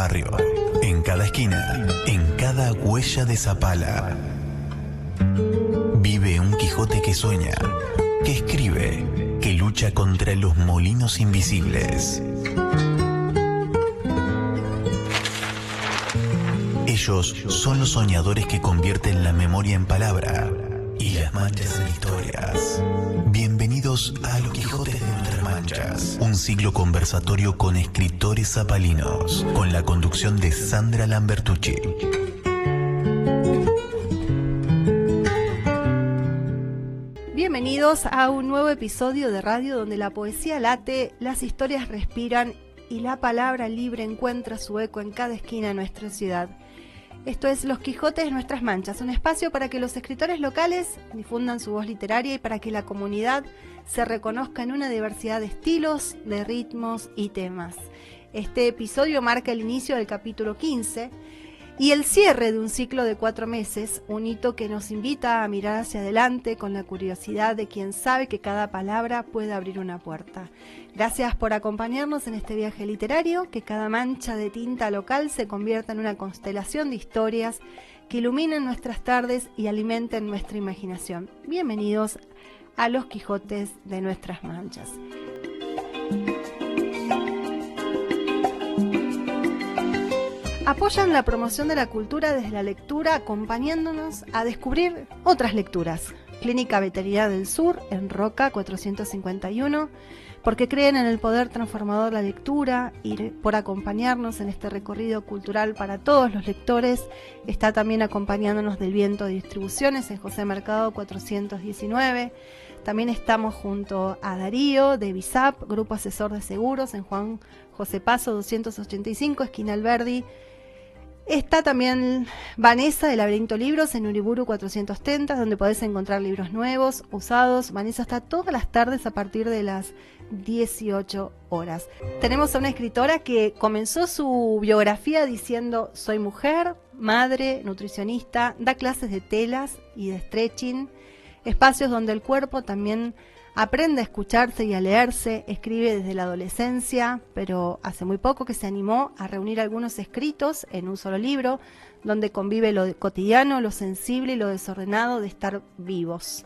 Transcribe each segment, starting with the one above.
barrio, en cada esquina, en cada huella de zapala. Vive un Quijote que sueña, que escribe, que lucha contra los molinos invisibles. Ellos son los soñadores que convierten la memoria en palabra y las manchas en historias. Bienvenidos a Los Quijotes de Nuestras Manchas, un ciclo conversatorio con escritores zapalinos, con la conducción de Sandra Lambertucci. Bienvenidos a un nuevo episodio de radio donde la poesía late, las historias respiran y la palabra libre encuentra su eco en cada esquina de nuestra ciudad. Esto es Los Quijotes de Nuestras Manchas, un espacio para que los escritores locales difundan su voz literaria y para que la comunidad se reconozca en una diversidad de estilos, de ritmos y temas. Este episodio marca el inicio del capítulo 15 y el cierre de un ciclo de 4 meses, un hito que nos invita a mirar hacia adelante con la curiosidad de quien sabe que cada palabra puede abrir una puerta. Gracias por acompañarnos en este viaje literario, que cada mancha de tinta local se convierta en una constelación de historias que iluminen nuestras tardes y alimenten nuestra imaginación. Bienvenidos a Los Quijotes de Nuestras Manchas. Apoyan la promoción de la cultura desde la lectura, acompañándonos a descubrir otras lecturas. Clínica Veterinaria del Sur, en Roca 451, porque creen en el poder transformador de la lectura y por acompañarnos en este recorrido cultural para todos los lectores. Está también acompañándonos del Viento de Distribuciones en José Mercado 419. También estamos junto a Darío de BISAP, Grupo Asesor de Seguros, en Juan José Paso 285, esquina Alberdi. Está también Vanessa de Laberinto Libros en Uriburu 430, donde podés encontrar libros nuevos, usados. Vanessa está todas las tardes a partir de las 18 horas. Tenemos a una escritora que comenzó su biografía diciendo: soy mujer, madre, nutricionista, da clases de telas y de stretching, espacios donde el cuerpo también aprende a escucharse y a leerse. Escribe desde la adolescencia, pero hace muy poco que se animó a reunir algunos escritos en un solo libro, donde convive lo cotidiano, lo sensible y lo desordenado de estar vivos.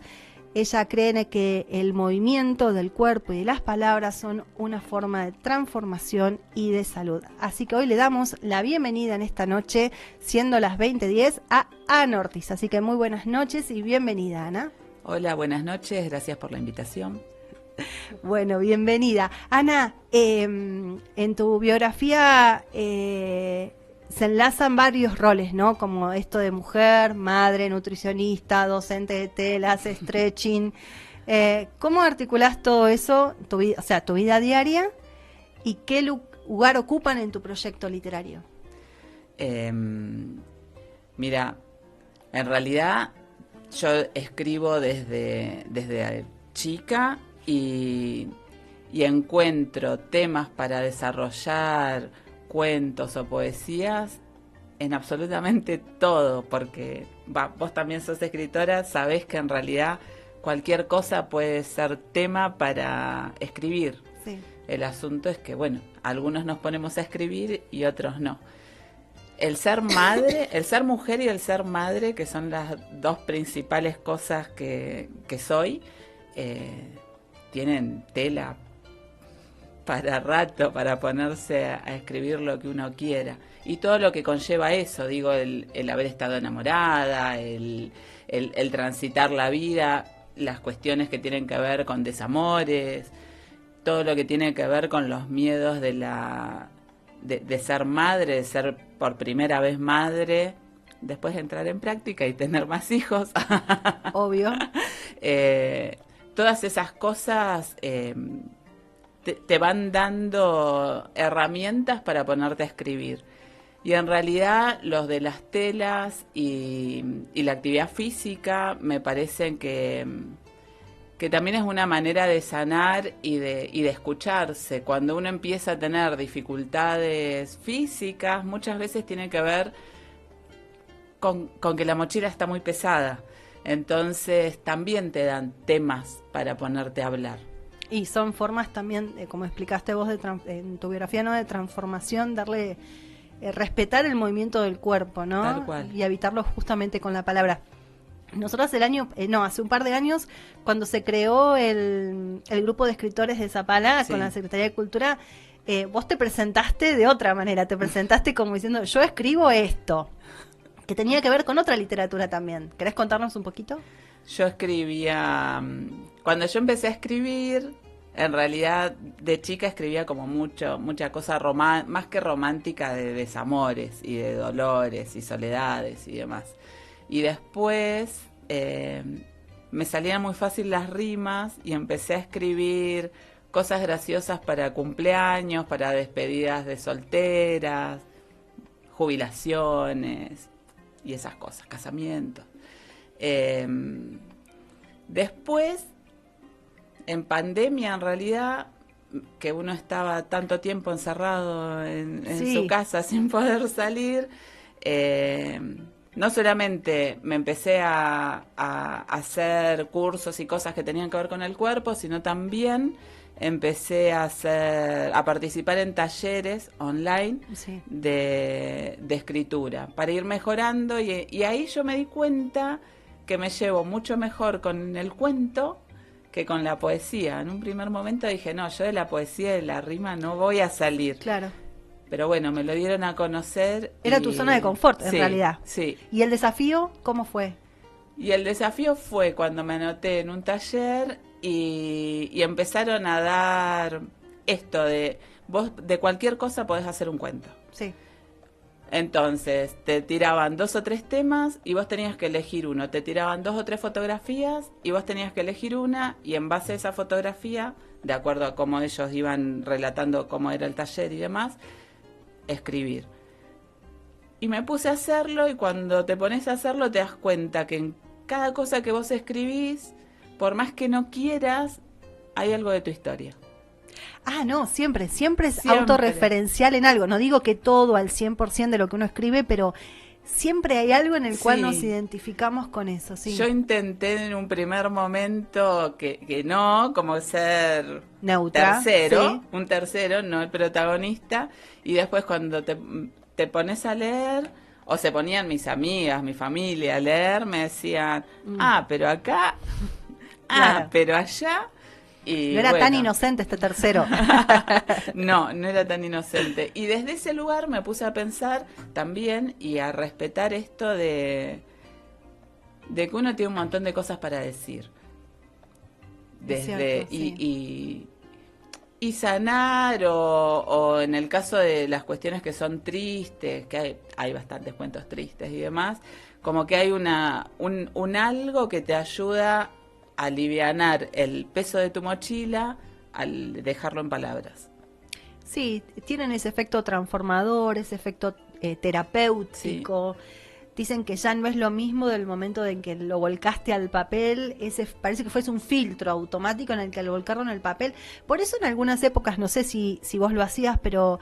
Ella cree en que el movimiento del cuerpo y de las palabras son una forma de transformación y de salud. Así que hoy le damos la bienvenida en esta noche, siendo las 20:10, a Ana Ortiz. Así que muy buenas noches y bienvenida, Ana. Hola, buenas noches, gracias por la invitación. Bueno, bienvenida. Ana, en tu biografía se enlazan varios roles, ¿no? Como esto de mujer, madre, nutricionista, docente de telas, stretching. ¿Cómo articulás todo eso, tu vida diaria, y qué lugar ocupan en tu proyecto literario? Mira, en realidad yo escribo desde chica y encuentro temas para desarrollar cuentos o poesías en absolutamente todo, porque vos también sos escritora, sabés que en realidad cualquier cosa puede ser tema para escribir. Sí. El asunto es que, bueno, algunos nos ponemos a escribir y otros no. El ser madre, el ser mujer y el ser madre, que son las dos principales cosas que soy, tienen tela para rato, para ponerse a escribir lo que uno quiera. Y todo lo que conlleva eso, digo, el haber estado enamorada, el transitar la vida, las cuestiones que tienen que ver con desamores, todo lo que tiene que ver con los miedos de ser madre, de ser por primera vez madre, después de entrar en práctica y tener más hijos. Obvio. Todas esas cosas te van dando herramientas para ponerte a escribir. Y en realidad los de las telas y la actividad física me parecen que también es una manera de sanar y de escucharse. Cuando uno empieza a tener dificultades físicas, muchas veces tiene que ver con que la mochila está muy pesada. Entonces también te dan temas para ponerte a hablar. Y son formas también, como explicaste vos en tu biografía, ¿no?, de transformación, darle respetar el movimiento del cuerpo, ¿no? Tal cual. Y habitarlo justamente con la palabra. Nosotros hace un par de años, cuando se creó el grupo de escritores de Zapala Sí. con la Secretaría de Cultura, vos te presentaste de otra manera, te presentaste como diciendo, yo escribo esto, que tenía que ver con otra literatura también. ¿Querés contarnos un poquito? Yo escribía, cuando yo empecé a escribir, en realidad de chica escribía como mucha cosa más que romántica, de desamores y de dolores y soledades y demás. Y después me salían muy fácil las rimas y empecé a escribir cosas graciosas para cumpleaños, para despedidas de solteras, jubilaciones y esas cosas, casamientos. Después, en pandemia, en realidad, que uno estaba tanto tiempo encerrado en Sí. su casa sin poder salir, no solamente me empecé a hacer cursos y cosas que tenían que ver con el cuerpo, sino también empecé a participar en talleres online Sí. de escritura para ir mejorando y ahí yo me di cuenta que me llevo mucho mejor con el cuento que con la poesía. En un primer momento dije, no, yo de la poesía y de la rima no voy a salir. Claro. Pero bueno, me lo dieron a conocer. Era tu zona de confort, en Sí, realidad. Sí. ¿Y el desafío cómo fue? Y el desafío fue cuando me anoté en un taller y empezaron a dar esto de, vos de cualquier cosa podés hacer un cuento. Sí. Entonces, te tiraban 2 o 3 temas y vos tenías que elegir uno. Te tiraban 2 o 3 fotografías y vos tenías que elegir una y en base a esa fotografía, de acuerdo a cómo ellos iban relatando cómo era el taller y demás, escribir. Y me puse a hacerlo y cuando te pones a hacerlo te das cuenta que en cada cosa que vos escribís, por más que no quieras, hay algo de tu historia. Ah, no, siempre es Siempre. autorreferencial en algo. No digo que todo al 100% de lo que uno escribe, pero siempre hay algo en el cual Sí. nos identificamos con eso, sí. Yo intenté en un primer momento que no, como ser Neutra, tercero, sí. un tercero, no el protagonista, y después cuando te pones a leer, o se ponían mis amigas, mi familia a leer, me decían, pero acá, Claro. pero allá, y No era tan bueno. inocente este tercero. No era tan inocente. Y desde ese lugar me puse a pensar también y a respetar esto de que uno tiene un montón de cosas para decir. Es cierto, sí. Y sanar o en el caso de las cuestiones que son tristes, que hay bastantes cuentos tristes y demás, como que hay un algo que te ayuda a alivianar el peso de tu mochila al dejarlo en palabras. Sí, tienen ese efecto transformador, ese efecto terapéutico. Dicen que ya no es lo mismo del momento en que lo volcaste al papel, parece que fuese un filtro automático en el que al volcarlo en el papel. Por eso en algunas épocas, no sé si vos lo hacías, pero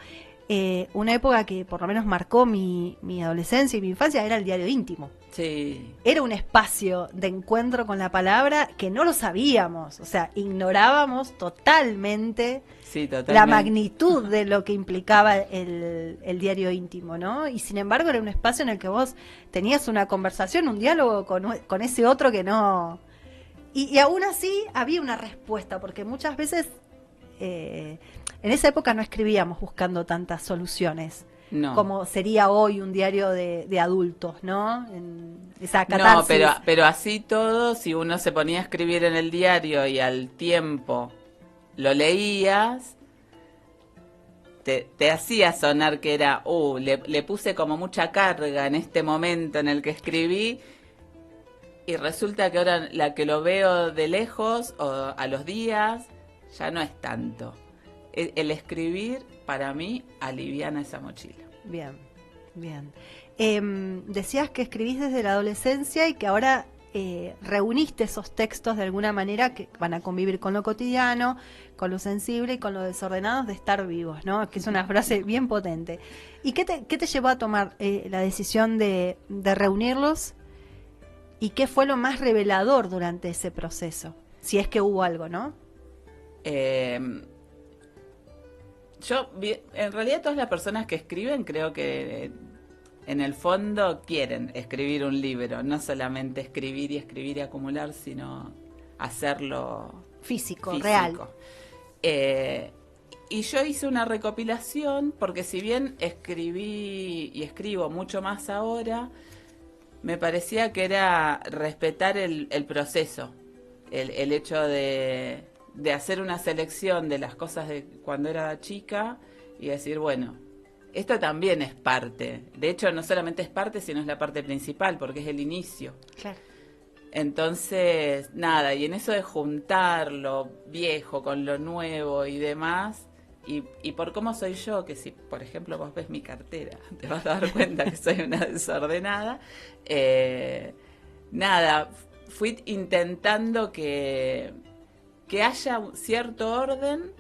una época que por lo menos marcó mi adolescencia y mi infancia era el diario íntimo. Sí. Era un espacio de encuentro con la palabra que no lo sabíamos, o sea, ignorábamos totalmente Sí, totalmente. la magnitud de lo que implicaba el diario íntimo, ¿no? Y sin embargo era un espacio en el que vos tenías una conversación, un diálogo con ese otro que no... Y aún así había una respuesta, porque muchas veces en esa época no escribíamos buscando tantas soluciones. No. Como sería hoy un diario de adultos, ¿no? En esa catarsis. No, pero así todo, si uno se ponía a escribir en el diario y al tiempo lo leías, te hacía sonar que era, le puse como mucha carga en este momento en el que escribí, y resulta que ahora la que lo veo de lejos o a los días, ya no es tanto. El escribir, para mí, aliviana esa mochila. Bien, bien. Decías que escribís desde la adolescencia y que ahora reuniste esos textos de alguna manera que van a convivir con lo cotidiano, con lo sensible y con lo desordenado de estar vivos, ¿no? Que es una frase bien potente. ¿Y qué te llevó a tomar la decisión de reunirlos? ¿Y qué fue lo más revelador durante ese proceso? Si es que hubo algo, ¿no? En realidad todas las personas que escriben creo que en el fondo quieren escribir un libro, no solamente escribir y acumular, sino hacerlo físico. Real. Y yo hice una recopilación, porque si bien escribí y escribo mucho más ahora, me parecía que era respetar el proceso, el hecho de hacer una selección de las cosas de cuando era chica y decir, bueno, esto también es parte. De hecho, no solamente es parte, sino es la parte principal, porque es el inicio. Claro. Entonces, nada, y en eso de juntar lo viejo con lo nuevo y demás, y por cómo soy yo, que si, por ejemplo, vos ves mi cartera, te vas a dar cuenta que soy una desordenada, nada, fui intentando que haya un cierto orden,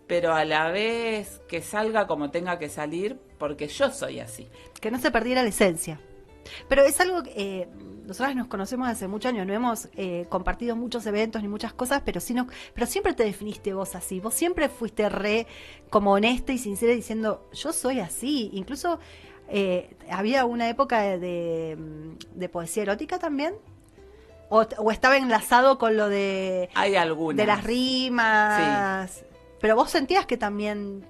pero a la vez que salga como tenga que salir, porque yo soy así. Que no se perdiera la esencia. Pero es algo que nosotras nos conocemos hace muchos años, no hemos compartido muchos eventos ni muchas cosas, pero siempre te definiste vos así. Vos siempre fuiste como honesta y sincera diciendo, yo soy así. Incluso había una época de poesía erótica también. O estaba enlazado con lo de... Hay algunas. De las rimas. Sí. Pero vos sentías que también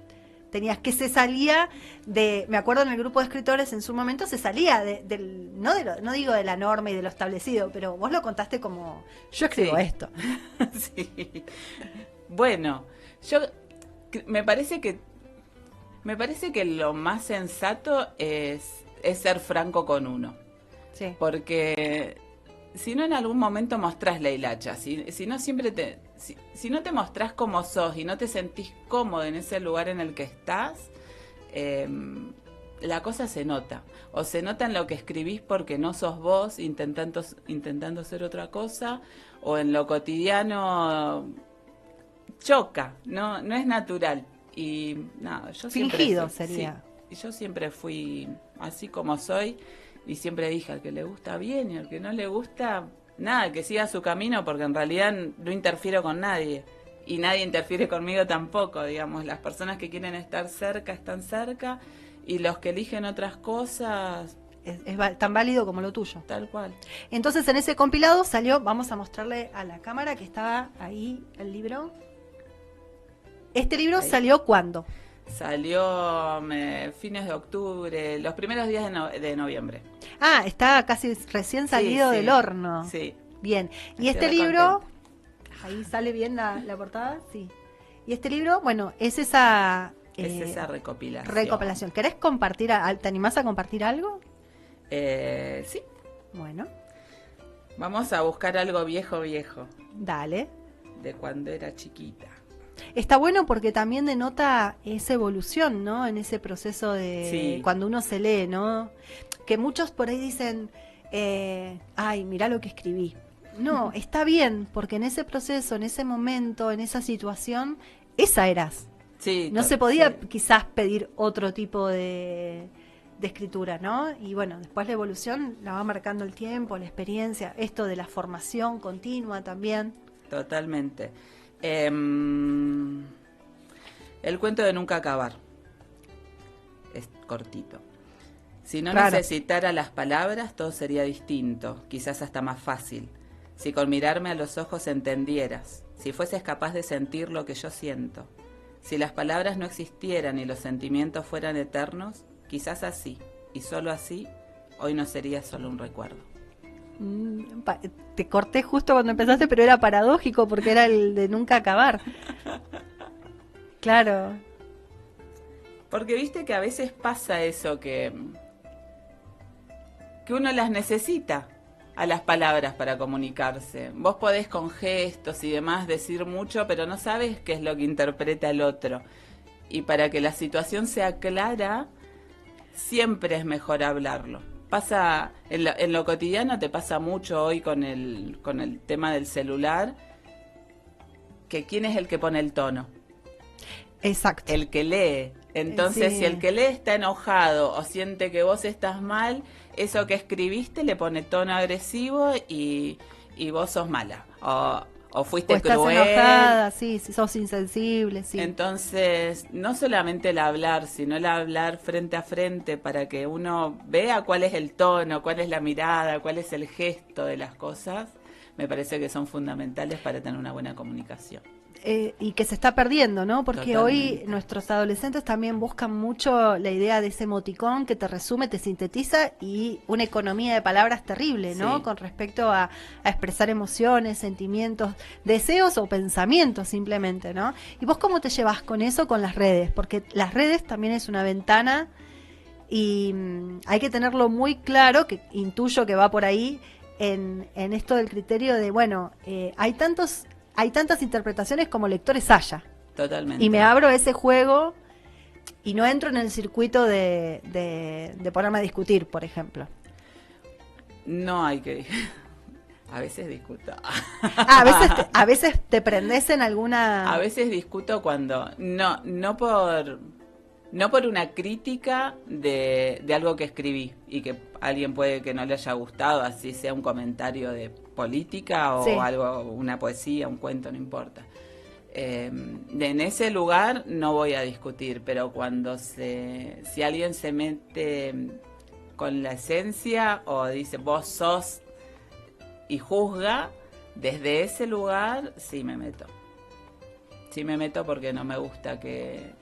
tenías que se salía de... Me acuerdo en el grupo de escritores en su momento se salía no digo de la norma y de lo establecido, pero vos lo contaste como, yo escribo esto. Sí. Bueno, me parece que lo más sensato es ser franco con uno. Sí. Porque si no, en algún momento mostrás la hilacha. Si no siempre si no te mostrás como sos y no te sentís cómodo en ese lugar en el que estás, la cosa se nota. O se nota en lo que escribís porque no sos vos intentando ser otra cosa, o en lo cotidiano choca, no es natural. Y nada, yo fingido sería. Sí, yo siempre fui así como soy. Y siempre dije, al que le gusta bien y al que no le gusta, nada, que siga su camino, porque en realidad no interfiero con nadie. Y nadie interfiere conmigo tampoco, digamos. Las personas que quieren estar cerca, están cerca. Y los que eligen otras cosas... Es tan válido como lo tuyo. Tal cual. Entonces en ese compilado salió, vamos a mostrarle a la cámara que estaba ahí el libro. ¿Este libro salió cuándo? Salió fines de octubre, los primeros días de noviembre. Ah, está casi recién salido del horno. Sí. Bien. Y este libro, ahí sale bien la portada, sí. Y este libro, bueno, es esa recopilación. ¿Querés compartir, te animás a compartir algo? Sí. Bueno. Vamos a buscar algo viejo. Dale. De cuando era chiquita. Está bueno porque también denota esa evolución, ¿no? En ese proceso de cuando uno se lee, ¿no? Que muchos por ahí dicen, ay, mirá lo que escribí. No, está bien, porque en ese proceso, en ese momento, en esa situación, esa eras. Sí. No se podía quizás pedir otro tipo de escritura, ¿no? Y bueno, después la evolución la va marcando el tiempo, la experiencia, esto de la formación continua también. Totalmente. El cuento de nunca acabar. Es cortito. Si no necesitara las palabras, todo sería distinto, quizás hasta más fácil. Si con mirarme a los ojos entendieras, si fueses capaz de sentir lo que yo siento, si las palabras no existieran y los sentimientos fueran eternos, quizás así, y solo así, hoy no sería solo un recuerdo. Te corté justo cuando empezaste, pero era paradójico porque era el de nunca acabar. Claro. Porque viste que a veces pasa eso, que uno las necesita a las palabras para comunicarse. Vos podés con gestos y demás decir mucho, pero no sabes qué es lo que interpreta el otro. Y para que la situación sea clara, siempre es mejor hablarlo. Pasa en lo cotidiano, te pasa mucho hoy con el tema del celular, que quién es el que pone el tono. Exacto. El que lee. Entonces, si el que lee está enojado o siente que vos estás mal, eso que escribiste le pone tono agresivo y vos sos mala. o O fuiste estás cruel. enojada, sí, si sos insensible, sí. Entonces, no solamente el hablar, sino el hablar frente a frente para que uno vea cuál es el tono, cuál es la mirada, cuál es el gesto de las cosas, me parece que son fundamentales para tener una buena comunicación. Y que se está perdiendo, ¿no? Porque hoy Totalmente. nuestros adolescentes también buscan mucho la idea de ese emoticón que te resume, te sintetiza y una economía de palabras terrible, ¿no? Sí. Con respecto a expresar emociones, sentimientos, deseos o pensamientos simplemente, ¿no? ¿Y vos cómo te llevas con eso, con las redes? Porque las redes también es una ventana y hay que tenerlo muy claro, que intuyo que va por ahí, en esto del criterio de, bueno, hay tantas interpretaciones como lectores haya. Totalmente. Y me abro a ese juego y no entro en el circuito de ponerme a discutir, por ejemplo. No hay que... A veces discuto. A veces te prendes en alguna... A veces discuto cuando... No por una crítica de algo que escribí y que a alguien puede que no le haya gustado, así sea un comentario de política o Sí. algo, una poesía, un cuento, no importa. En ese lugar no voy a discutir, pero si alguien se mete con la esencia o dice vos sos y juzga, desde ese lugar sí me meto. Sí me meto porque no me gusta que...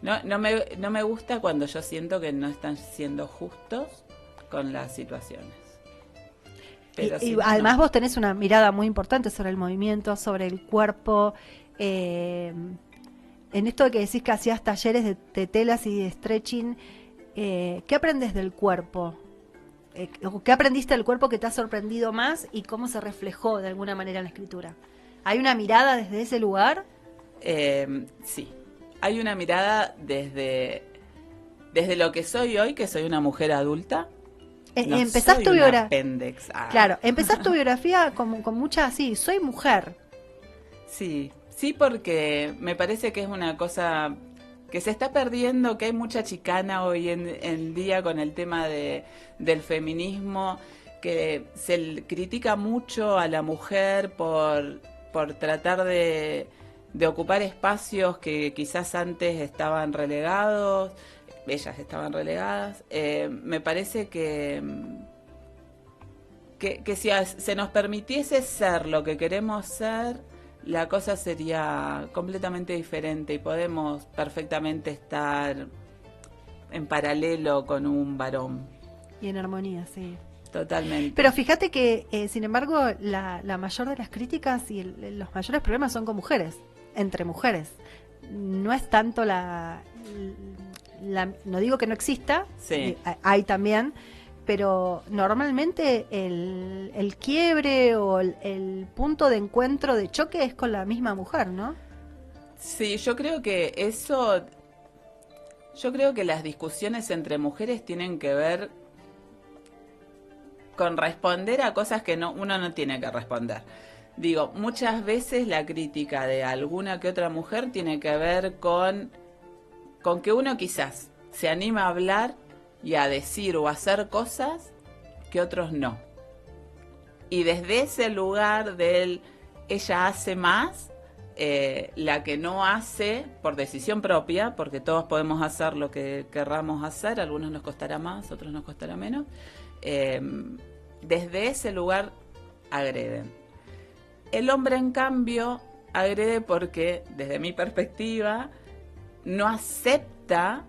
No me gusta cuando yo siento que no están siendo justos con las situaciones. Pero Y sí, además no. vos tenés una mirada muy importante sobre el movimiento, sobre el cuerpo. En esto de que decís que hacías talleres de telas y de stretching, ¿qué aprendes del cuerpo? ¿Qué aprendiste del cuerpo que te ha sorprendido más y cómo se reflejó de alguna manera en la escritura? ¿Hay una mirada desde ese lugar? Sí, hay una mirada desde lo que soy hoy, que soy una mujer adulta. No Empezás soy tu una biografía. apéndex. Claro, empezás tu biografía con mucha así, soy mujer. Sí, sí, porque me parece que es una cosa que se está perdiendo, que hay mucha chicana hoy en día con el tema del feminismo, que critica mucho a la mujer por tratar de ocupar espacios que quizás antes estaban relegados, ellas estaban relegadas. Me parece que si se nos permitiese ser lo que queremos ser, la cosa sería completamente diferente y podemos perfectamente estar en paralelo con un varón. Y en armonía, sí. Totalmente. Pero fíjate que, sin embargo, la mayor de las críticas y los mayores problemas son con mujeres, entre mujeres. No es tanto no digo que no exista, Sí. hay también, pero normalmente el quiebre o el punto de encuentro, de choque, es con la misma mujer, ¿no? Sí, yo creo que las discusiones entre mujeres tienen que ver con responder a cosas que uno no tiene que responder. Digo, muchas veces la crítica de alguna que otra mujer tiene que ver con que uno quizás se anima a hablar y a decir o a hacer cosas que otros no. Y desde ese lugar ella hace más, la que no hace por decisión propia, porque todos podemos hacer lo que querramos hacer, a algunos nos costará más, a otros nos costará menos, desde ese lugar agreden. El hombre, en cambio, agrede porque, desde mi perspectiva, no acepta,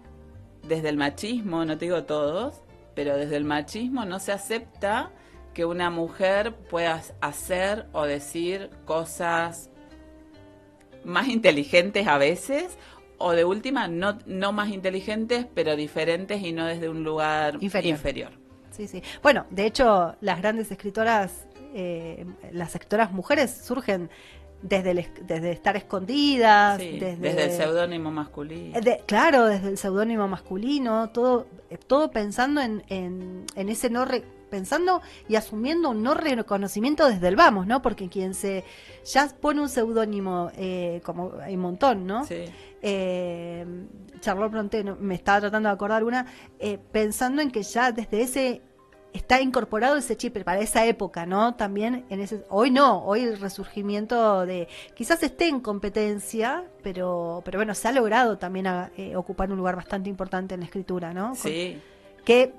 desde el machismo, no te digo todos, pero desde el machismo no se acepta que una mujer pueda hacer o decir cosas más inteligentes a veces, o de última, no más inteligentes, pero diferentes y no desde un lugar inferior. Sí, sí. Bueno, de hecho, las grandes escritoras, las escritoras mujeres surgen desde estar escondidas, Sí, desde el seudónimo masculino. Claro, desde el seudónimo masculino, todo pensando en ese pensando y asumiendo un no reconocimiento desde el vamos, ¿no? Porque quien ya pone un seudónimo, como hay un montón, ¿no? Sí. Charlotte Brontë, me estaba tratando de acordar una, pensando en que ya desde ese está incorporado ese chip para esa época, ¿no? También hoy no, hoy el resurgimiento de, quizás esté en competencia, pero bueno, se ha logrado también ocupar un lugar bastante importante en la escritura, ¿no? Sí. Que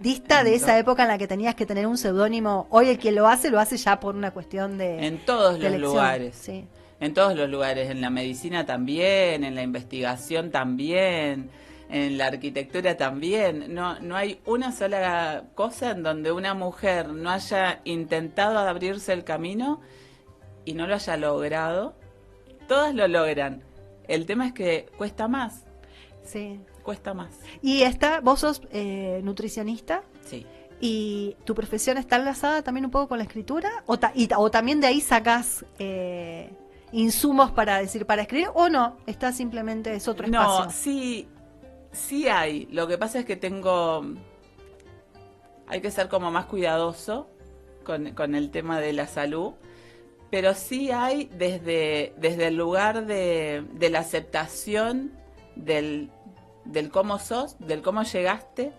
dista de esa época en la que tenías que tener un seudónimo. Hoy el que lo hace ya por una cuestión de en todos los elección. lugares. Sí. En todos los lugares, en la medicina también, en la investigación también, en la arquitectura también. No hay una sola cosa en donde una mujer no haya intentado abrirse el camino y no lo haya logrado. Todas lo logran. El tema es que cuesta más. Sí. Cuesta más. Y vos sos nutricionista. Sí. ¿Y tu profesión está enlazada también un poco con la escritura? ¿O también de ahí sacás insumos para escribir? ¿O no? Está simplemente, es otro espacio. No, sí hay. Lo que pasa es que hay que ser como más cuidadoso con el tema de la salud. Pero sí hay desde el lugar de la aceptación del cómo sos, del cómo llegaste.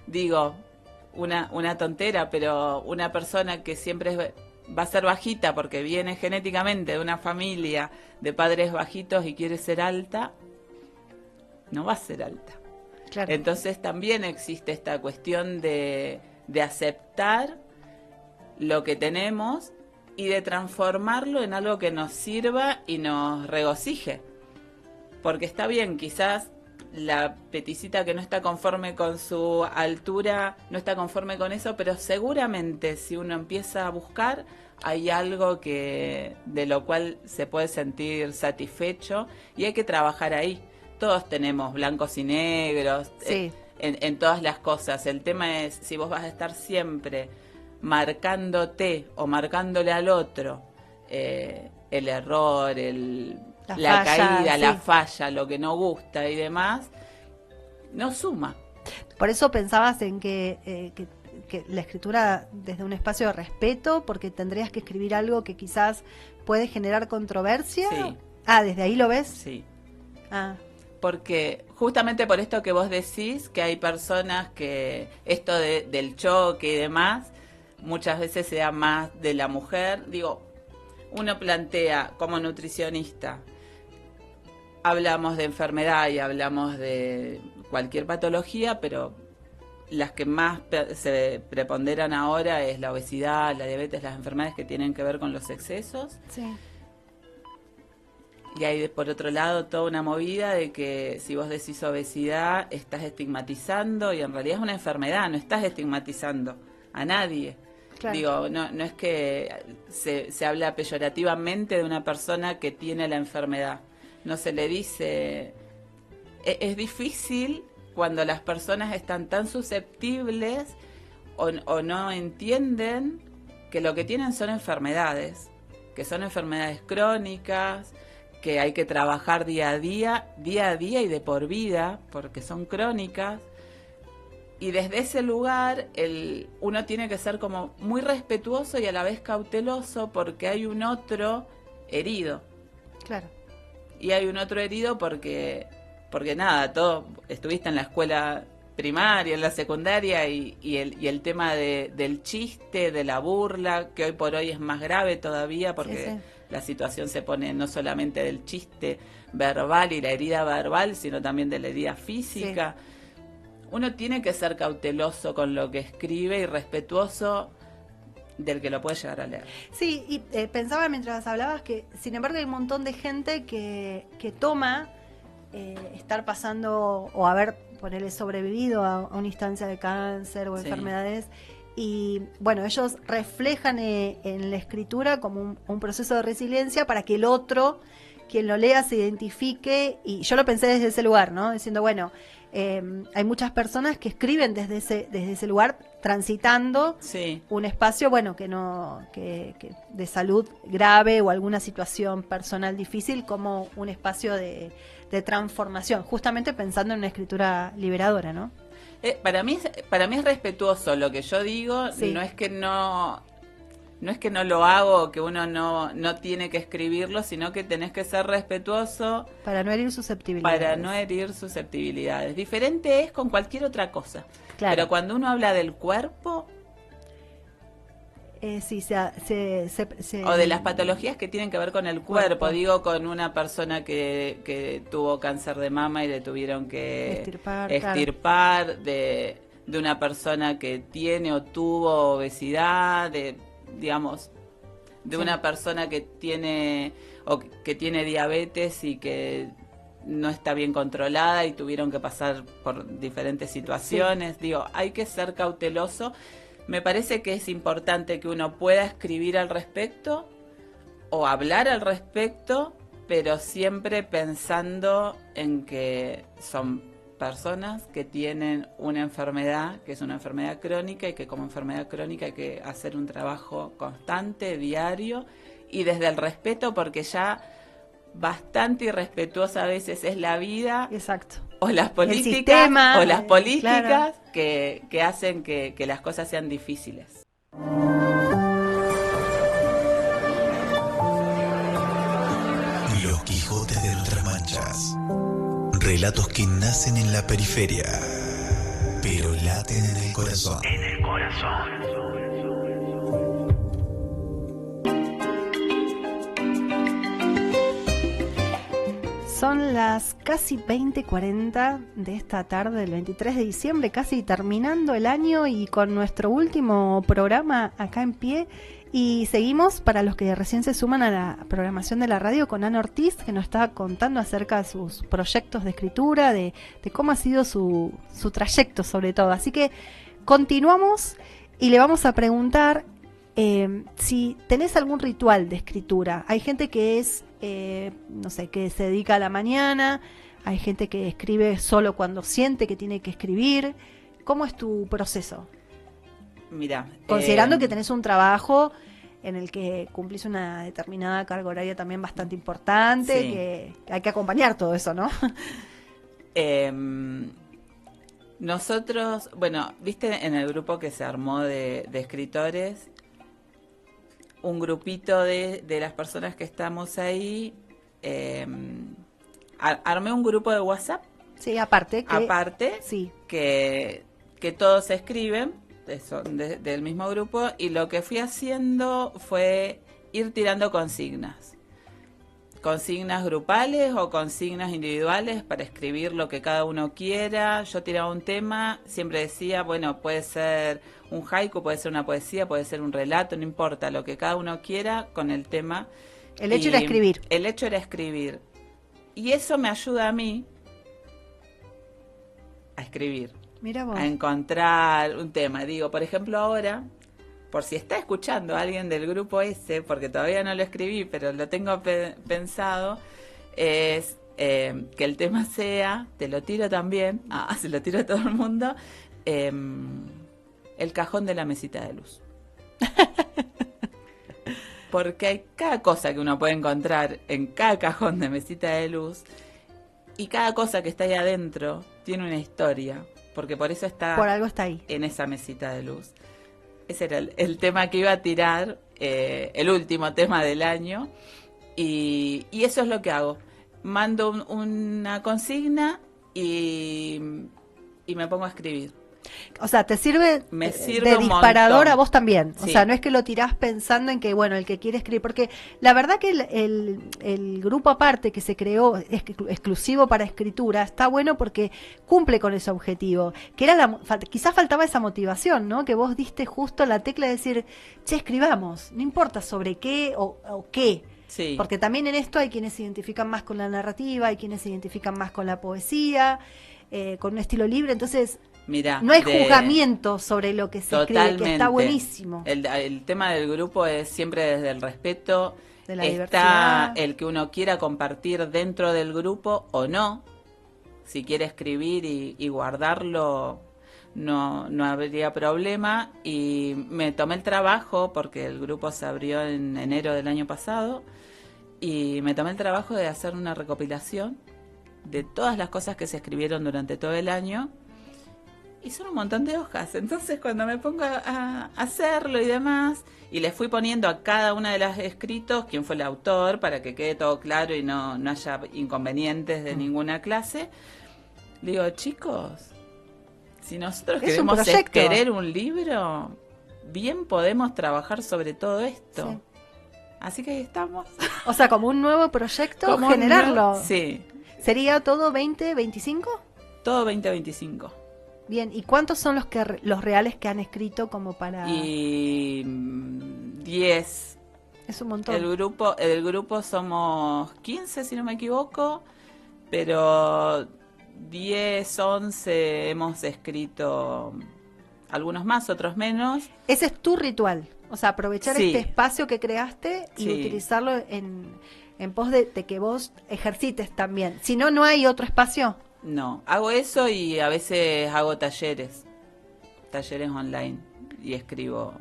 Digo, una tontera, pero una persona que siempre va a ser bajita porque viene genéticamente de una familia de padres bajitos y quiere ser alta, no va a ser alta. Claro. Entonces también existe esta cuestión de aceptar lo que tenemos y de transformarlo en algo que nos sirva y nos regocije. Porque está bien, quizás la peticita que no está conforme con su altura, no está conforme con eso, pero seguramente si uno empieza a buscar, hay algo de lo cual se puede sentir satisfecho y hay que trabajar ahí. Todos tenemos blancos y negros, sí. En todas las cosas. El tema es si vos vas a estar siempre marcándote o marcándole al otro el error, la caída, sí, la falla, lo que no gusta y demás, no suma. Por eso pensabas en que la escritura desde un espacio de respeto, porque tendrías que escribir algo que quizás puede generar controversia. Sí. ¿Desde ahí lo ves? Sí. Porque justamente por esto que vos decís, que hay personas que esto del choque y demás, muchas veces se da más de la mujer. Digo, uno plantea como nutricionista, hablamos de enfermedad y hablamos de cualquier patología, pero las que más se preponderan ahora es la obesidad, la diabetes, las enfermedades que tienen que ver con los excesos. Sí. Y hay por otro lado toda una movida de que si vos decís obesidad estás estigmatizando y en realidad es una enfermedad, no estás estigmatizando a nadie. Claro. Digo, no es que se habla peyorativamente de una persona que tiene la enfermedad. No se le dice... Es difícil cuando las personas están tan susceptibles o no entienden que lo que tienen son enfermedades, que son enfermedades crónicas, que hay que trabajar día a día y de por vida, porque son crónicas. Y desde ese lugar uno tiene que ser como muy respetuoso y a la vez cauteloso porque hay un otro herido. Claro. Y hay un otro herido porque nada, estuviste en la escuela primaria, en la secundaria y el tema del chiste, de la burla, que hoy por hoy es más grave todavía porque sí. La situación se pone no solamente del chiste verbal y la herida verbal, sino también de la herida física. Sí. Uno tiene que ser cauteloso con lo que escribe y respetuoso del que lo puede llegar a leer. Sí, y pensaba mientras hablabas que, sin embargo, hay un montón de gente que toma estar pasando o ponerle sobrevivido a una instancia de cáncer o enfermedades, y bueno, ellos reflejan en la escritura como un proceso de resiliencia para que el otro, quien lo lea, se identifique, y yo lo pensé desde ese lugar, ¿no? Diciendo, bueno, hay muchas personas que escriben desde ese lugar, transitando un espacio, bueno, que de salud grave o alguna situación personal difícil, como un espacio de transformación, justamente pensando en una escritura liberadora, ¿no? Para mí es respetuoso lo que yo digo, no es que no no es que no lo hago, que uno no tiene que escribirlo, sino que tenés que ser respetuoso para no herir susceptibilidades. Para no herir susceptibilidades. Diferente es con cualquier otra cosa. Claro. Pero cuando uno habla del cuerpo... sí, o de las patologías que tienen que ver con el cuerpo. Digo, con una persona que tuvo cáncer de mama y le tuvieron que extirpar claro. de una persona que tiene o tuvo obesidad, digamos, de una persona que tiene diabetes y que no está bien controlada y tuvieron que pasar por diferentes situaciones. Digo, hay que ser cauteloso. Me parece que es importante que uno pueda escribir al respecto o hablar al respecto, pero siempre pensando en que son personas que tienen una enfermedad, que es una enfermedad crónica, y que como enfermedad crónica hay que hacer un trabajo constante, diario, y desde el respeto, porque ya bastante irrespetuosa a veces es la vida. Exacto. O las políticas, sistema, o las políticas claro. que hacen que las cosas sean difíciles. Los Quijotes de Nuestras Manchas. Relatos que nacen en la periferia, pero laten en el corazón. En el corazón. Son las casi 20:40 de esta tarde del 23 de diciembre, casi terminando el año y con nuestro último programa acá en pie. Y seguimos, para los que recién se suman a la programación de la radio, con Ana Ortiz, que nos está contando acerca de sus proyectos de escritura, de cómo ha sido su trayecto sobre todo. Así que continuamos y le vamos a preguntar si tenés algún ritual de escritura. Hay gente que es, no sé, que se dedica a la mañana, hay gente que escribe solo cuando siente que tiene que escribir. ¿Cómo es tu proceso? Mira, considerando que tenés un trabajo en el que cumplís una determinada carga horaria también bastante importante, sí, que hay que acompañar todo eso, ¿no? Nosotros, bueno, viste en el grupo que se armó de escritores, un grupito de las personas que estamos ahí, armé un grupo de WhatsApp. Sí, aparte, sí, que todos escriben. Son del mismo grupo, y lo que fui haciendo fue ir tirando consignas grupales o consignas individuales para escribir lo que cada uno quiera. Yo tiraba un tema, siempre decía, bueno, puede ser un haiku, puede ser una poesía, puede ser un relato, no importa, lo que cada uno quiera con el tema. El hecho era escribir. El hecho era escribir. Y eso me ayuda a mí a escribir. Mira vos. A encontrar un tema. Digo, por ejemplo, ahora, por si está escuchando alguien del grupo ese, porque todavía no lo escribí, pero lo tengo pensado, es que el tema sea, te lo tiro también, se lo tiro a todo el mundo, el cajón de la mesita de luz. Porque hay cada cosa que uno puede encontrar en cada cajón de mesita de luz, y cada cosa que está ahí adentro tiene una historia. Porque por eso por algo está ahí, en esa mesita de luz. Ese era el tema que iba a tirar, el último tema del año, y eso es lo que hago. Mando una consigna y me pongo a escribir. O sea, te sirve de disparador a vos también. Sí. O sea, no es que lo tirás pensando en que, bueno, el que quiere escribir. Porque la verdad que el grupo aparte que se creó exclusivo para escritura está bueno porque cumple con ese objetivo. Que era quizás faltaba esa motivación, ¿no? Que vos diste justo la tecla de decir, che, escribamos. No importa sobre qué o qué. Sí. Porque también en esto hay quienes se identifican más con la narrativa, hay quienes se identifican más con la poesía, con un estilo libre. Entonces... Mirá, no hay juzgamiento sobre lo que se escribe, que está buenísimo. El tema del grupo es siempre desde el respeto, de la está diversidad. El que uno quiera compartir dentro del grupo o no. Si quiere escribir y guardarlo, no habría problema. Y me tomé el trabajo, porque el grupo se abrió en enero del año pasado, y me tomé el trabajo de hacer una recopilación de todas las cosas que se escribieron durante todo el año. y son un montón de hojas. Entonces cuando me pongo a hacerlo y demás, y le fui poniendo a cada una de las escritos quién fue el autor para que quede todo claro y no haya inconvenientes de ninguna clase, le digo, chicos, si nosotros queremos querer un libro, bien podemos trabajar sobre todo esto. Sí. Así que ahí estamos. O sea, como un nuevo proyecto, generarlo. Sí. ¿Sería todo 2025? Todo 2025. Bien, ¿y cuántos son los reales que han escrito como para...? Y 10. Es un montón. El grupo somos 15, si no me equivoco, pero 10, 11 hemos escrito, algunos más, otros menos. Ese es tu ritual, o sea, aprovechar Sí. este espacio que creaste y Sí. utilizarlo en pos de que vos ejercites también. Si no, no hay otro espacio. No, hago eso y a veces hago talleres online y escribo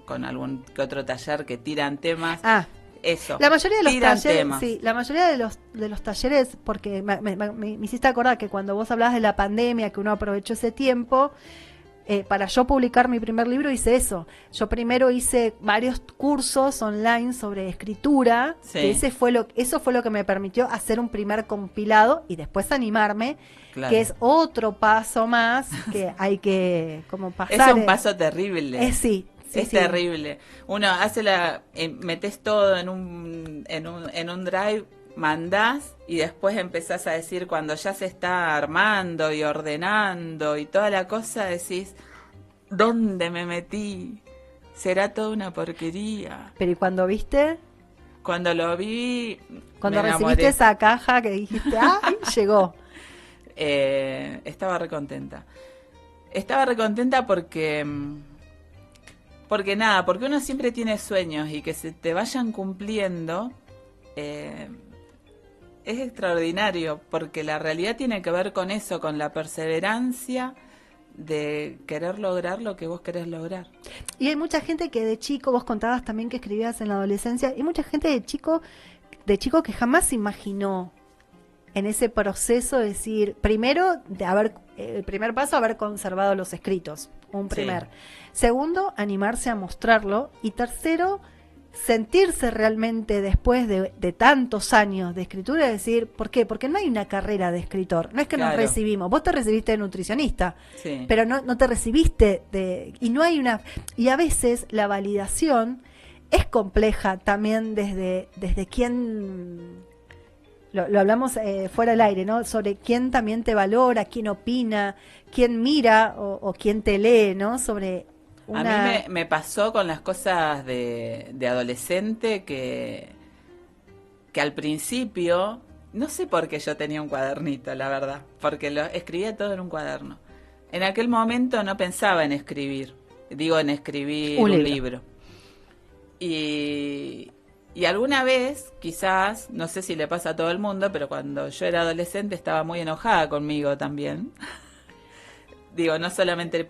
con algún que otro taller que tiran temas. Ah, Eso. la mayoría de los tiran talleres, temas. sí, la mayoría de los talleres, porque me hiciste acordar que cuando vos hablabas de la pandemia, que uno aprovechó ese tiempo, para yo publicar mi primer libro hice eso. Yo primero hice varios cursos online sobre escritura, Sí. que eso fue lo que me permitió hacer un primer compilado y después animarme, Claro. que es otro paso más que hay que como pasar. Es un paso terrible. Sí, es terrible. Uno hace metes todo en un drive, mandás y después empezás a decir cuando ya se está armando y ordenando y toda la cosa, decís, ¿dónde me metí? Será toda una porquería. Pero ¿y cuando viste? Cuando lo vi, Cuando me recibiste enamoré. esa caja que dijiste, ¡ay! Llegó. Estaba recontenta. Estaba recontenta porque uno siempre tiene sueños y que se te vayan cumpliendo es extraordinario, porque la realidad tiene que ver con eso, con la perseverancia de querer lograr lo que vos querés lograr. Y hay mucha gente que de chico, vos contabas también que escribías en la adolescencia, hay mucha gente de chico que jamás se imaginó en ese proceso de decir, primero, el primer paso, haber conservado los escritos, primer. Sí. Segundo, animarse a mostrarlo. Y tercero, sentirse realmente después de tantos años de escritura, decir, ¿por qué? Porque no hay una carrera de escritor, no es que nos Claro. recibimos, vos te recibiste de nutricionista, Sí. pero no te recibiste y no hay y a veces la validación es compleja también desde quién, lo hablamos fuera del aire, ¿no? Sobre quién también te valora, quién opina, quién mira o quién te lee, ¿no? Sobre A mí me pasó con las cosas de adolescente que al principio, no sé por qué yo tenía un cuadernito, la verdad, porque lo escribía todo en un cuaderno. En aquel momento no pensaba en escribir un libro. Y alguna vez, quizás, no sé si le pasa a todo el mundo, pero cuando yo era adolescente estaba muy enojada conmigo también. No solamente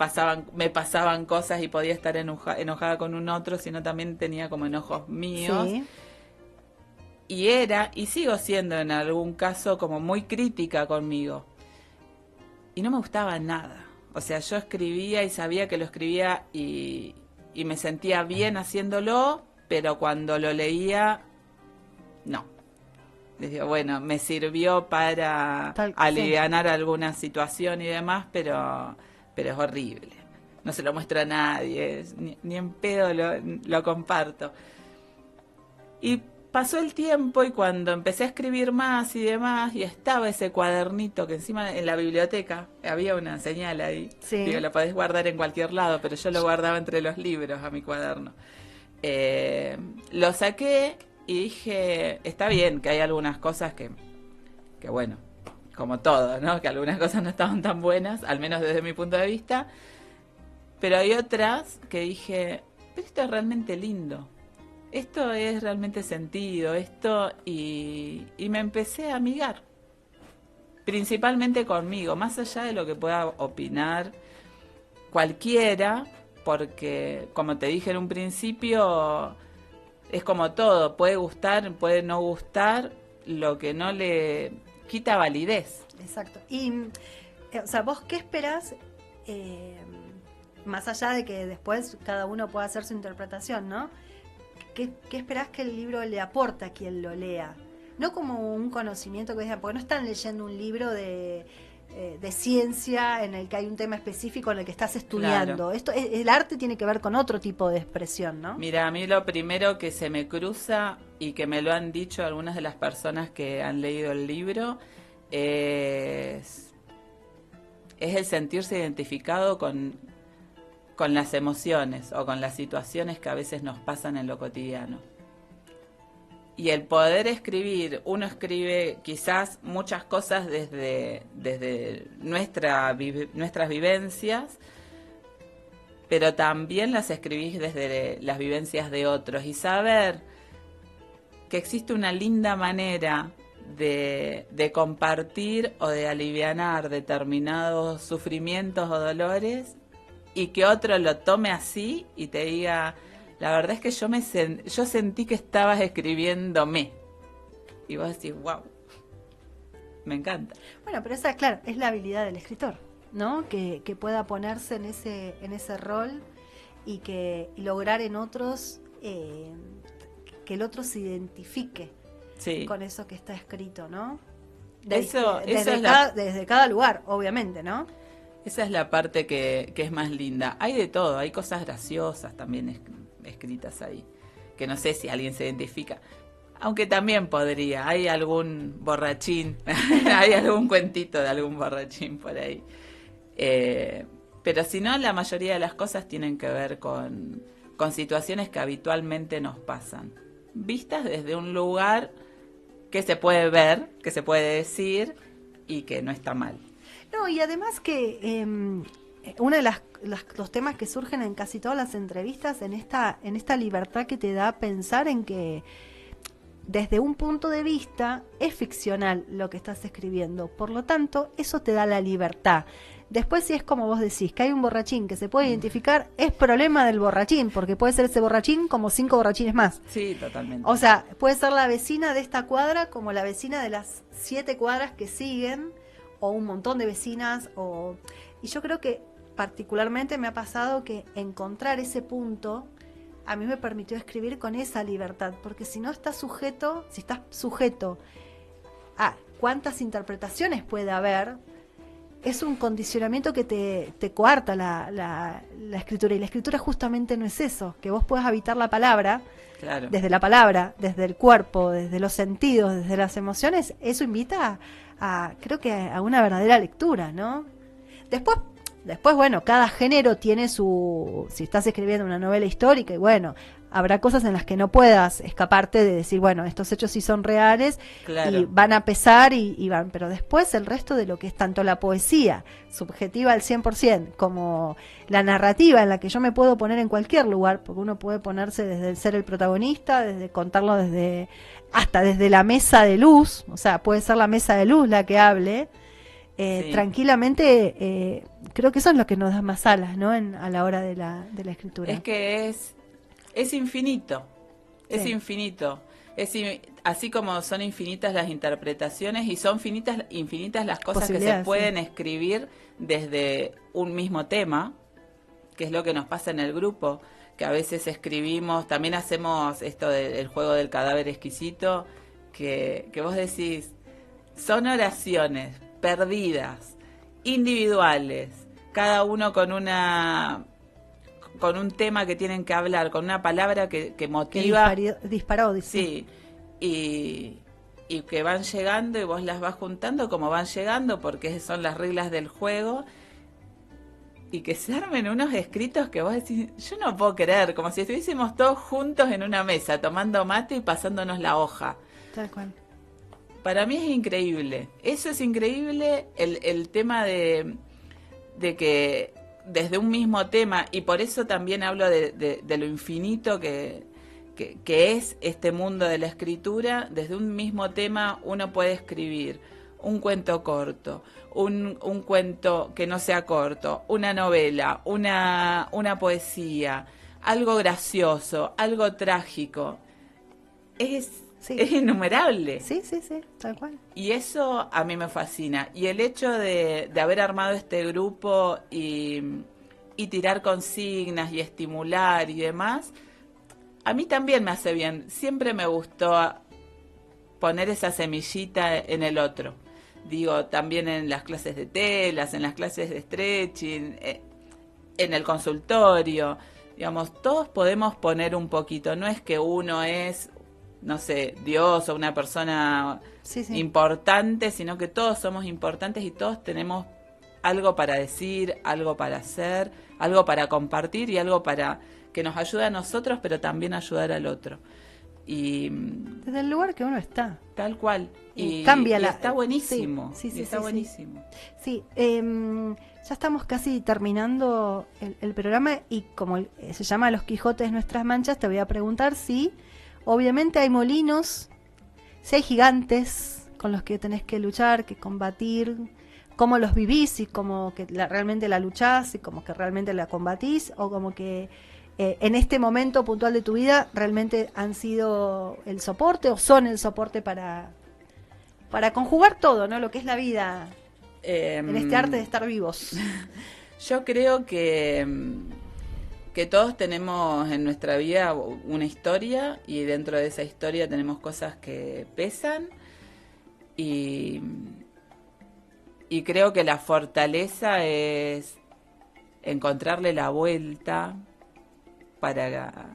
me pasaban cosas y podía estar enojada con un otro, sino también tenía como enojos míos. Sí. Y sigo siendo en algún caso como muy crítica conmigo. Y no me gustaba nada. O sea, yo escribía y sabía que lo escribía y me sentía bien haciéndolo, pero cuando lo leía, no. Decía, bueno, me sirvió para alivianar alguna situación y demás, pero es horrible. No se lo muestro a nadie, ni en pedo lo comparto. Y pasó el tiempo y cuando empecé a escribir más y demás, y estaba ese cuadernito que encima en la biblioteca había una señal ahí. Sí. Lo podés guardar en cualquier lado, pero yo lo guardaba entre los libros a mi cuaderno. Lo saqué y dije, está bien que hay algunas cosas que bueno, como todo, ¿no? Que algunas cosas no estaban tan buenas, al menos desde mi punto de vista, pero hay otras que dije, pero esto es realmente lindo, esto es realmente sentido, y me empecé a amigar, principalmente conmigo, más allá de lo que pueda opinar cualquiera, porque, como te dije en un principio, es como todo, puede gustar, puede no gustar, lo que no le quita validez. Exacto. Y, o sea, ¿vos qué esperás más allá de que después cada uno pueda hacer su interpretación, ¿no? ¿Qué esperás que el libro le aporte a quien lo lea? No como un conocimiento que digan, porque no están leyendo un libro de ciencia en el que hay un tema específico en el que estás estudiando. Claro. El arte tiene que ver con otro tipo de expresión, ¿no? Mira, a mí lo primero que se me cruza y que me lo han dicho algunas de las personas que han leído el libro es el sentirse identificado con las emociones o con las situaciones que a veces nos pasan en lo cotidiano. Y el poder escribir, uno escribe quizás muchas cosas desde nuestras vivencias, pero también las escribís desde las vivencias de otros. Y saber que existe una linda manera de compartir o de alivianar determinados sufrimientos o dolores y que otro lo tome así y te diga... La verdad es que yo sentí que estabas escribiéndome. Y vos decís, wow, me encanta. Bueno, pero esa, claro, es la habilidad del escritor, ¿no? Que pueda ponerse en ese rol y lograr en otros que el otro se identifique con eso que está escrito, ¿no? Desde cada lugar, obviamente, ¿no? Esa es la parte que es más linda. Hay de todo, hay cosas graciosas también escritas ahí, que no sé si alguien se identifica, aunque también podría, hay algún borrachín, hay algún cuentito de algún borrachín por ahí, pero si no, la mayoría de las cosas tienen que ver con situaciones que habitualmente nos pasan, vistas desde un lugar que se puede ver, que se puede decir y que no está mal. No, y además que uno de los temas que surgen en casi todas las entrevistas, en esta libertad que te da pensar en que desde un punto de vista es ficcional lo que estás escribiendo, por lo tanto eso te da la libertad. Después, si es como vos decís, que hay un borrachín que se puede identificar, es problema del borrachín, porque puede ser ese borrachín como 5 borrachines más. Sí, totalmente. O sea, puede ser la vecina de esta cuadra como la vecina de las 7 cuadras que siguen, o un montón de vecinas, y yo creo que particularmente me ha pasado que encontrar ese punto a mí me permitió escribir con esa libertad, porque si estás sujeto a cuántas interpretaciones puede haber, es un condicionamiento que te coarta la escritura, y la escritura justamente no es eso, que vos puedas habitar la palabra, desde la palabra, desde el cuerpo, desde los sentidos, desde las emociones. Eso invita creo que a una verdadera lectura, ¿no? Después, bueno, cada género tiene si estás escribiendo una novela histórica, y bueno, habrá cosas en las que no puedas escaparte de decir, bueno, estos hechos sí son reales, y van a pesar y van, pero después el resto de lo que es tanto la poesía, subjetiva al 100%, como la narrativa en la que yo me puedo poner en cualquier lugar, porque uno puede ponerse desde el ser el protagonista, desde contarlo hasta desde la mesa de luz, o sea, puede ser la mesa de luz la que hable, tranquilamente, creo que eso es lo que nos da más alas, ¿no? A la hora de la escritura. Es que es infinito, es infinito. Así como son infinitas las interpretaciones y son infinitas las cosas que se pueden escribir desde un mismo tema, que es lo que nos pasa en el grupo, que a veces escribimos, también hacemos esto del juego del cadáver exquisito, que vos decís, son oraciones perdidas, individuales, cada uno con un tema que tienen que hablar, con una palabra que motiva. Disparó, sí, y que van llegando y vos las vas juntando como van llegando, porque son las reglas del juego, y que se armen unos escritos que vos decís, yo no puedo creer, como si estuviésemos todos juntos en una mesa, tomando mate y pasándonos la hoja. Tal cual. Para mí es increíble, eso es increíble, el tema de que desde un mismo tema, y por eso también hablo de lo infinito que es este mundo de la escritura, desde un mismo tema uno puede escribir un cuento corto, un cuento que no sea corto, una novela, una poesía, algo gracioso, algo trágico. Es Sí. Es innumerable. Sí, tal cual. Y eso a mí me fascina. Y el hecho de haber armado este grupo y tirar consignas y estimular y demás, a mí también me hace bien. Siempre me gustó poner esa semillita en el otro. Digo, también en las clases de telas, en las clases de stretching, en el consultorio. Digamos, todos podemos poner un poquito. No es que uno es, no sé, Dios o una persona importante, sino que todos somos importantes y todos tenemos algo para decir, algo para hacer, algo para compartir y algo para que nos ayude a nosotros, pero también ayudar al otro. Y desde el lugar que uno está. Tal cual. Y cambia y está buenísimo. Sí, está buenísimo. Sí, ya estamos casi terminando el programa y como se llama Los Quijotes Nuestras Manchas, te voy a preguntar si obviamente hay molinos, si hay gigantes con los que tenés que luchar, que combatir, cómo los vivís y cómo que realmente la luchás y como que realmente la combatís, o como que en este momento puntual de tu vida realmente han sido el soporte o son el soporte para conjugar todo, ¿no? Lo que es la vida en este arte de estar vivos. Yo creo que todos tenemos en nuestra vida una historia y dentro de esa historia tenemos cosas que pesan y creo que la fortaleza es encontrarle la vuelta para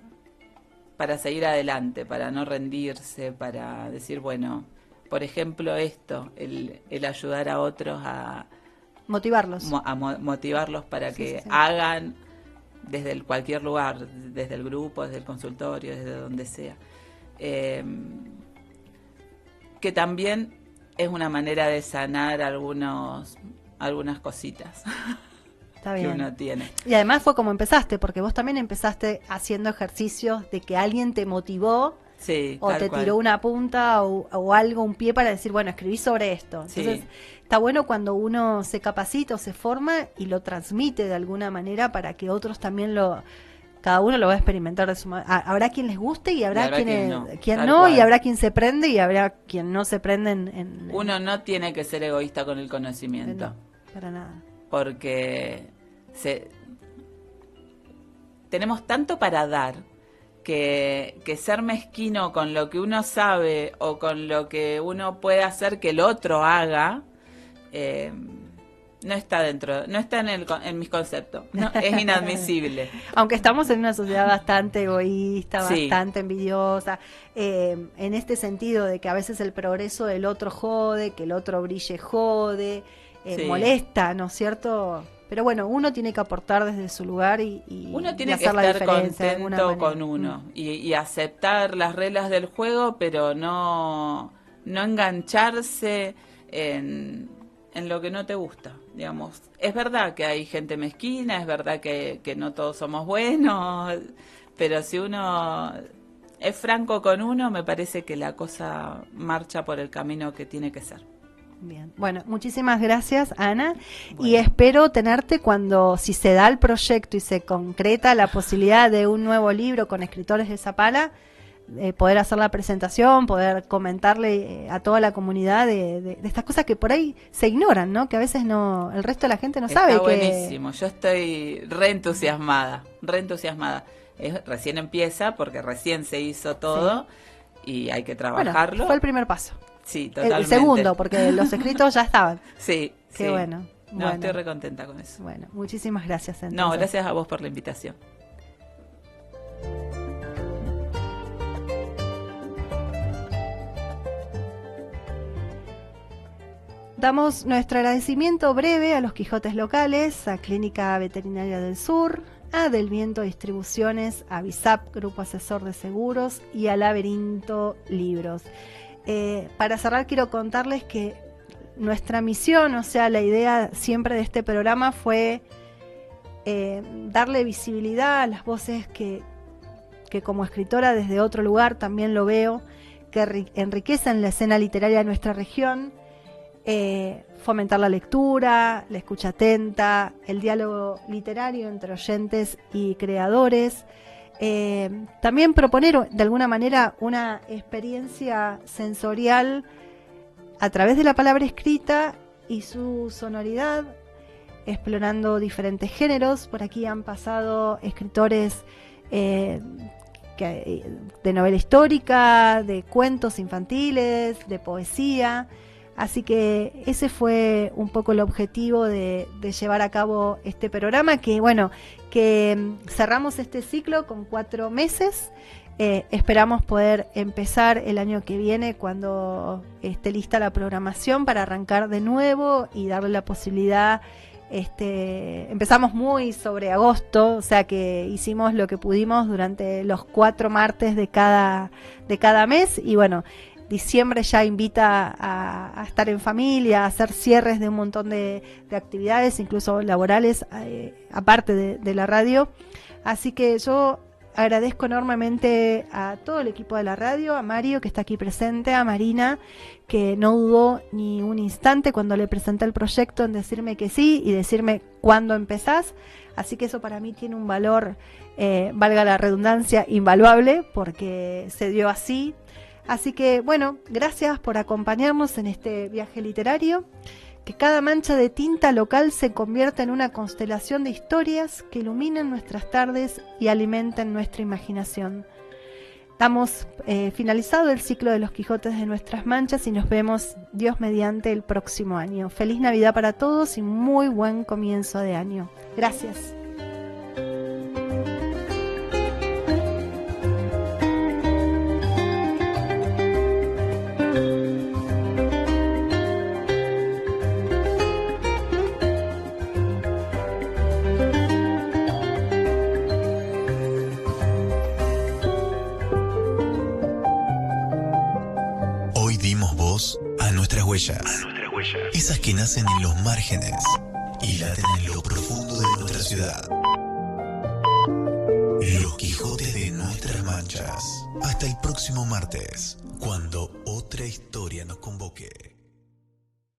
seguir adelante, para no rendirse, para decir, bueno, por ejemplo esto, el ayudar a otros a motivarlos, motivarlos para que hagan desde cualquier lugar, desde el grupo, desde el consultorio, desde donde sea. Que también es una manera de sanar algunas cositas. Está bien. Que uno tiene. Y además fue como empezaste, porque vos también empezaste haciendo ejercicios de que alguien te motivó, o te tiró una punta o algo, un pie para decir, bueno, escribí sobre esto. Entonces, está bueno cuando uno se capacita o se forma y lo transmite de alguna manera para que otros también cada uno lo va a experimentar de su manera. Habrá quien les guste y habrá quien no, y habrá quien se prende y habrá quien no se prende uno no tiene que ser egoísta con el conocimiento. No, para nada. Porque tenemos tanto para dar que ser mezquino con lo que uno sabe o con lo que uno puede hacer que el otro haga, no está en mis conceptos. No, es inadmisible. Aunque estamos en una sociedad bastante egoísta, bastante envidiosa, en este sentido de que a veces el progreso del otro jode, que el otro brille jode, molesta, ¿no es cierto? Pero bueno, uno tiene que aportar desde su lugar y uno tiene que estar contento con uno y aceptar las reglas del juego, pero no engancharse en lo que no te gusta, digamos. Es verdad que hay gente mezquina, es verdad que no todos somos buenos, pero si uno es franco con uno, me parece que la cosa marcha por el camino que tiene que ser. Bien, bueno, muchísimas gracias, Ana, y espero tenerte si se da el proyecto y se concreta la posibilidad de un nuevo libro con escritores de Zapala, poder hacer la presentación, poder comentarle a toda la comunidad de estas cosas que por ahí se ignoran, ¿no? Que a veces el resto de la gente no sabe. Está buenísimo, yo estoy re entusiasmada. Recién empieza porque recién se hizo todo y hay que trabajarlo. Bueno, fue el primer paso. Sí, totalmente. El segundo, porque los escritos ya estaban. Sí. Qué bueno. No, estoy re contenta con eso. Bueno, muchísimas gracias. Entonces. No, gracias a vos por la invitación. Damos nuestro agradecimiento breve a los Quijotes locales, a Clínica Veterinaria del Sur, a Del Viento Distribuciones, a BISAP, Grupo Asesor de Seguros, y a Laberinto Libros. Para cerrar, quiero contarles que nuestra misión, o sea, la idea siempre de este programa fue darle visibilidad a las voces que como escritora desde otro lugar también lo veo, que enriquecen la escena literaria de nuestra región, fomentar la lectura, la escucha atenta, el diálogo literario entre oyentes y creadores, también proponer de alguna manera una experiencia sensorial a través de la palabra escrita y su sonoridad, explorando diferentes géneros. Por aquí han pasado escritores de novela histórica, de cuentos infantiles, de poesía. Así que ese fue un poco el objetivo de llevar a cabo este programa, que bueno, que cerramos este ciclo con 4 meses. Esperamos poder empezar el año que viene cuando esté lista la programación para arrancar de nuevo y darle la posibilidad. Empezamos muy sobre agosto, o sea que hicimos lo que pudimos durante los 4 martes de cada mes, y bueno, diciembre ya invita a estar en familia, a hacer cierres de un montón de actividades, incluso laborales, aparte de la radio. Así que yo agradezco enormemente a todo el equipo de la radio, a Mario, que está aquí presente, a Marina, que no dudó ni un instante cuando le presenté el proyecto en decirme que sí y decirme cuándo empezás. Así que eso para mí tiene un valor, valga la redundancia, invaluable, porque se dio así. Así que, bueno, gracias por acompañarnos en este viaje literario. Que cada mancha de tinta local se convierta en una constelación de historias que iluminen nuestras tardes y alimenten nuestra imaginación. Damos finalizado el ciclo de los Quijotes de nuestras manchas y nos vemos, Dios mediante, el próximo año. Feliz Navidad para todos y muy buen comienzo de año. Gracias. A nuestras huellas, esas que nacen en los márgenes y laten en lo profundo de nuestra ciudad. Los Quijotes de nuestras manchas. Hasta el próximo martes, cuando otra historia nos convoque.